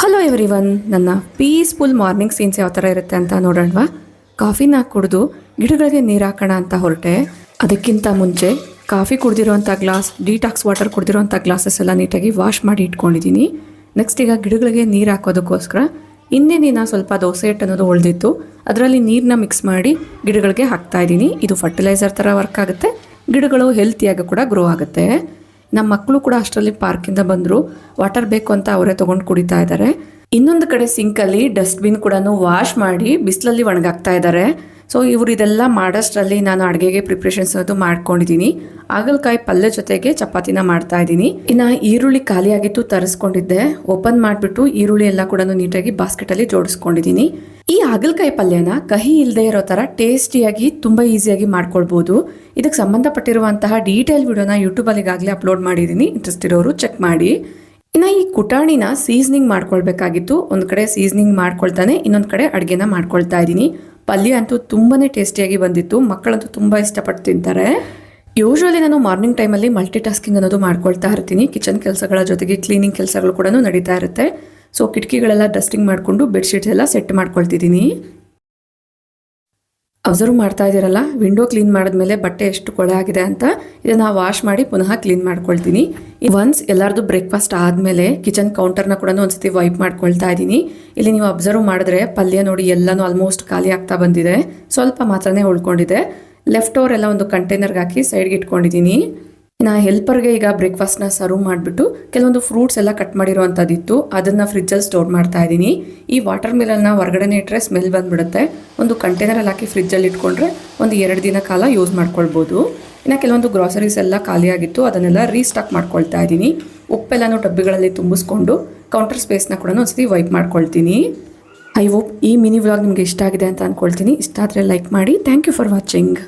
Hello everyone, ನನ್ನ peaceful morning scenes ಯಾವ ಥರ ಇರುತ್ತೆ ಅಂತ ನೋಡೋಣವಾ. ಕಾಫಿನ ಕುಡಿದು ಗಿಡಗಳಿಗೆ ನೀರು ಹಾಕೋಣ ಅಂತ ಹೊರಟೆ. ಅದಕ್ಕಿಂತ ಮುಂಚೆ ಕಾಫಿ ಕುಡ್ದಿರೋಂಥ ಗ್ಲಾಸ್, ಡಿಟಾಕ್ಸ್ ವಾಟರ್ ಕುಡ್ದಿರೋಂಥ ಗ್ಲಾಸಸ್ ಎಲ್ಲ ನೀಟಾಗಿ ವಾಶ್ ಮಾಡಿ ಇಟ್ಕೊಂಡಿದ್ದೀನಿ. ನೆಕ್ಸ್ಟ್ ಈಗ ಗಿಡಗಳಿಗೆ ನೀರು ಹಾಕೋದಕ್ಕೋಸ್ಕರ ಇನ್ನೇ ದಿನ ಸ್ವಲ್ಪ ದೋಸೆ ಹಿಟ್ಟು ಅನ್ನೋದು ಉಳಿದಿತ್ತು, ಅದರಲ್ಲಿ ನೀರನ್ನ ಮಿಕ್ಸ್ ಮಾಡಿ ಗಿಡಗಳಿಗೆ ಹಾಕ್ತಾ ಇದ್ದೀನಿ. ಇದು ಫರ್ಟಿಲೈಸರ್ ಥರ ವರ್ಕ್ ಆಗುತ್ತೆ, ಗಿಡಗಳು ಹೆಲ್ತಿಯಾಗಿ ಕೂಡ ಗ್ರೋ ಆಗುತ್ತೆ. ನಮ್ಮ ಮಕ್ಕಳು ಕೂಡ ಅಷ್ಟರಲ್ಲಿ ಪಾರ್ಕಿಂದ ಬಂದರು, ವಾಟರ್ ಬೇಕು ಅಂತ ಅವರೇ ತೊಗೊಂಡು ಕುಡಿತಾ ಇದ್ದಾರೆ. ಇನ್ನೊಂದು ಕಡೆ ಸಿಂಕಲ್ಲಿ ಡಸ್ಟ್ಬಿನ್ ಕೂಡ ವಾಶ್ ಮಾಡಿ ಬಿಸಿಲಲ್ಲಿ ಒಣಗಾಕ್ತಾ ಇದ್ದಾರೆ. ಸೊ ಇವರು ಇದೆಲ್ಲ ಮಾಡೋಷ್ಟರಲ್ಲಿ ನಾನು ಅಡುಗೆಗೆ ಪ್ರಿಪ್ರೇಷನ್ಸ್ ಅದು ಮಾಡ್ಕೊಂಡಿದ್ದೀನಿ. ಹಾಗಲಕಾಯಿ ಪಲ್ಯ ಜೊತೆಗೆ ಚಪಾತಿನ ಮಾಡ್ತಾ ಇದ್ದೀನಿ. ಇನ್ನು ಈರುಳ್ಳಿ ಖಾಲಿಯಾಗಿತ್ತು, ತರಿಸ್ಕೊಂಡಿದ್ದೆ. ಓಪನ್ ಮಾಡಿಬಿಟ್ಟು ಈರುಳ್ಳಿ ಎಲ್ಲ ಕೂಡ ನೀಟಾಗಿ ಬಾಸ್ಕೆಟಲ್ಲಿ ಜೋಡಿಸ್ಕೊಂಡಿದ್ದೀನಿ. ಈ ಹಾಗಲಕಾಯಿ ಪಲ್ಯನ ಕಹಿ ಇಲ್ಲದೆ ಇರೋ ಥರ ಟೇಸ್ಟಿಯಾಗಿ ತುಂಬ ಈಸಿಯಾಗಿ ಮಾಡ್ಕೊಳ್ಬೋದು. ಇದಕ್ಕೆ ಸಂಬಂಧಪಟ್ಟಿರುವಂತಹ ಡೀಟೇಲ್ ವಿಡಿಯೋನ ಯೂಟ್ಯೂಬಲ್ಲಿ ಈಗಾಗಲೇ ಅಪ್ಲೋಡ್ ಮಾಡಿದ್ದೀನಿ, ಇಂಟ್ರೆಸ್ಟ್ ಇರೋರು ಚೆಕ್ ಮಾಡಿ. ಇನ್ನು ಈ ಕುಟಾಣಿನ ಸೀಸನಿಂಗ್ ಮಾಡ್ಕೊಳ್ಬೇಕಾಗಿತ್ತು. ಒಂದು ಕಡೆ ಸೀಸನಿಂಗ್ ಮಾಡ್ಕೊಳ್ತಾನೆ, ಇನ್ನೊಂದು ಕಡೆ ಅಡುಗೆನ ಮಾಡ್ಕೊಳ್ತಾ ಇದ್ದೀನಿ. ಪಲ್ಯ ಅಂತೂ ತುಂಬಾ ಟೇಸ್ಟಿಯಾಗಿ ಬಂದಿತ್ತು, ಮಕ್ಕಳಂತೂ ತುಂಬ ಇಷ್ಟಪಟ್ಟು ತಿಂತಾರೆ. ಯೂಶ್ವಲಿ ನಾನು ಮಾರ್ನಿಂಗ್ ಟೈಮಲ್ಲಿ ಮಲ್ಟಿ ಟಾಸ್ಕಿಂಗ್ ಅನ್ನೋದು ಮಾಡ್ಕೊಳ್ತಾ ಇರ್ತೀನಿ. ಕಿಚನ್ ಕೆಲಸಗಳ ಜೊತೆಗೆ ಕ್ಲೀನಿಂಗ್ ಕೆಲಸಗಳು ಕೂಡ ನಡೀತಾ ಇರುತ್ತೆ. ಸೊ ಕಿಟಕಿಗಳೆಲ್ಲ ಡಸ್ಟಿಂಗ್ ಮಾಡಿಕೊಂಡು ಬೆಡ್ಶೀಟ್ಸ್ ಎಲ್ಲ ಸೆಟ್ ಮಾಡ್ಕೊಳ್ತಿದ್ದೀನಿ. ಅಬ್ಸರ್ವ್ ಮಾಡ್ತಾ ಇದ್ದೀರಲ್ಲ, ವಿಂಡೋ ಕ್ಲೀನ್ ಮಾಡಿದ್ಮೇಲೆ ಬಟ್ಟೆ ಎಷ್ಟು ಕೊಳೆ ಆಗಿದೆ ಅಂತ. ಇದನ್ನು ವಾಶ್ ಮಾಡಿ ಪುನಃ ಕ್ಲೀನ್ ಮಾಡ್ಕೊಳ್ತೀನಿ. ಒನ್ಸ್ ಎಲ್ಲರದು ಬ್ರೇಕ್ಫಾಸ್ಟ್ ಆದಮೇಲೆ ಕಿಚನ್ ಕೌಂಟರ್ನ ಕೂಡ ಒಂದ್ಸತಿ ವೈಪ್ ಮಾಡ್ಕೊಳ್ತಾ ಇದ್ದೀನಿ. ಇಲ್ಲಿ ನೀವು ಅಬ್ಸರ್ವ್ ಮಾಡಿದ್ರೆ ಪಲ್ಯ ನೋಡಿ ಎಲ್ಲನೂ ಆಲ್ಮೋಸ್ಟ್ ಖಾಲಿ ಆಗ್ತಾ ಬಂದಿದೆ, ಸ್ವಲ್ಪ ಮಾತ್ರನೇ ಉಳ್ಕೊಂಡಿದೆ. ಲೆಫ್ಟ್ ಓವರ್ ಎಲ್ಲ ಒಂದು ಕಂಟೈನರ್ಗೆ ಹಾಕಿ ಸೈಡ್ಗೆ ಇಟ್ಕೊಂಡಿದ್ದೀನಿ. ನಾ ಹೆಲ್ಪರ್ಗೆ ಈಗ ಬ್ರೇಕ್ಫಾಸ್ಟ್ನ ಸರ್ವ್ ಮಾಡಿಬಿಟ್ಟು ಕೆಲವೊಂದು ಫ್ರೂಟ್ಸ್ ಎಲ್ಲ ಕಟ್ ಮಾಡಿರೋವಂಥದ್ದಿತ್ತು, ಅದನ್ನು ಫ್ರಿಜ್ಜಲ್ಲಿ ಸ್ಟೋರ್ ಮಾಡ್ತಾ ಇದ್ದೀನಿ. ಈ ವಾಟರ್ ಮಿಲನ್ನ ಹೊರಗಡೆನೇ ಇಟ್ಟರೆ ಸ್ಮೆಲ್ ಬಂದುಬಿಡುತ್ತೆ. ಒಂದು ಕಂಟೈನರಲ್ಲಿ ಹಾಕಿ ಫ್ರಿಜ್ಜಲ್ಲಿ ಇಟ್ಕೊಂಡ್ರೆ ಒಂದು 2 ದಿನ ಕಾಲ ಯೂಸ್ ಮಾಡ್ಕೊಳ್ಬೋದು. ಇನ್ನು ಕೆಲವೊಂದು ಗ್ರಾಸರೀಸ್ ಎಲ್ಲ ಖಾಲಿಯಾಗಿತ್ತು, ಅದನ್ನೆಲ್ಲ ರೀಸ್ಟಾಕ್ ಮಾಡ್ಕೊಳ್ತಾ ಇದ್ದೀನಿ. ಉಪ್ಪೆಲ್ಲನೂ ಡಬ್ಬಿಗಳಲ್ಲಿ ತುಂಬಿಸ್ಕೊಂಡು ಕೌಂಟರ್ ಸ್ಪೇಸ್ನ ಕೂಡ ಒಂದ್ಸತಿ ವೈಪ್ ಮಾಡ್ಕೊಳ್ತೀನಿ. ಐ ಹೋಪ್ ಈ ಮಿನಿ ವ್ಲಾಗ್ ನಿಮಗೆ ಇಷ್ಟ ಆಗಿದೆ ಅಂತ ಅಂದ್ಕೊಳ್ತೀನಿ. ಇಷ್ಟ ಆದರೆ ಲೈಕ್ ಮಾಡಿ. Thank you for watching.